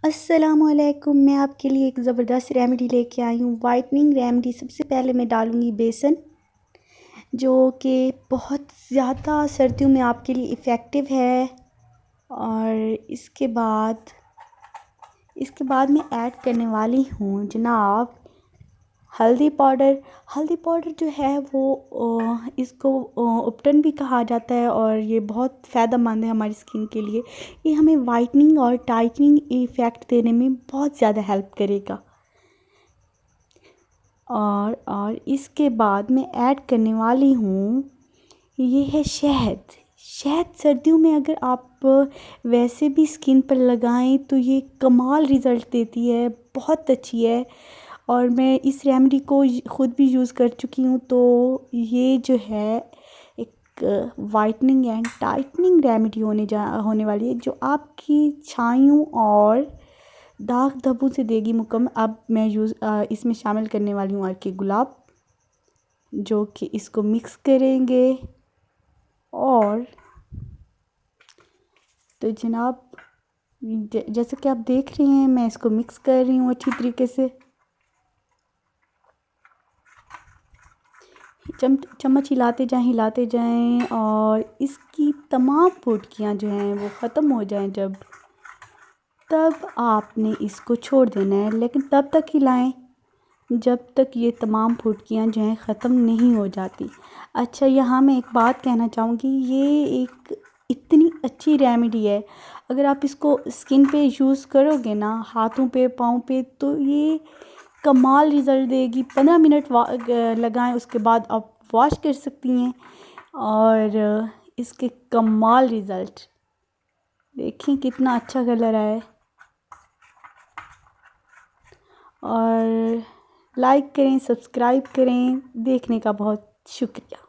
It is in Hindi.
अस्सलामुअलैकुम। मैं आपके लिए एक ज़बरदस्त रेमेडी लेके आई हूँ, वाइटनिंग रेमेडी। सबसे पहले मैं डालूँगी बेसन, जो कि बहुत ज़्यादा सर्दियों में आपके लिए इफ़ेक्टिव है। और इसके बाद मैं ऐड करने वाली हूँ जनाब हल्दी पाउडर। हल्दी पाउडर जो है वो इसको उपटन भी कहा जाता है और ये बहुत फ़ायदेमंद है हमारी स्किन के लिए। ये हमें वाइटनिंग और टाइटनिंग इफ़ेक्ट देने में बहुत ज़्यादा हेल्प करेगा। और इसके बाद मैं ऐड करने वाली हूँ, ये है शहद। शहद सर्दियों में अगर आप वैसे भी स्किन पर लगाएं तो ये कमाल रिज़ल्ट देती है, बहुत अच्छी है। और मैं इस रेमेडी को ख़ुद भी यूज़ कर चुकी हूँ। तो ये जो है एक वाइटनिंग एंड टाइटनिंग रेमेडी होने वाली है, जो आपकी छाइयों और दाग धब्बों से देगी मुकम्मल। अब मैं इसमें शामिल करने वाली हूँ अर्के गुलाब, जो कि इसको मिक्स करेंगे। और तो जनाब जैसे कि आप देख रहे हैं, मैं इसको मिक्स कर रही हूँ अच्छी तरीके से। चम्मच हिलाते जाएं और इसकी तमाम फुटकियाँ जो हैं वो ख़त्म हो जाएं तब आपने इसको छोड़ देना है। लेकिन तब तक हिलाएं जब तक ये तमाम फुटकियाँ जो हैं ख़त्म नहीं हो जाती। अच्छा, यहाँ मैं एक बात कहना चाहूँगी, ये एक इतनी अच्छी रेमेडी है, अगर आप इसको स्किन पे यूज़ करोगे ना, हाथों पे पाँव पे, तो ये कमाल रिज़ल्ट देगी। 15 मिनट लगाएं, उसके बाद आप वॉश कर सकती हैं। और इसके कमाल रिज़ल्ट देखें, कितना अच्छा कलर आया है। और लाइक करें, सब्सक्राइब करें। देखने का बहुत शुक्रिया।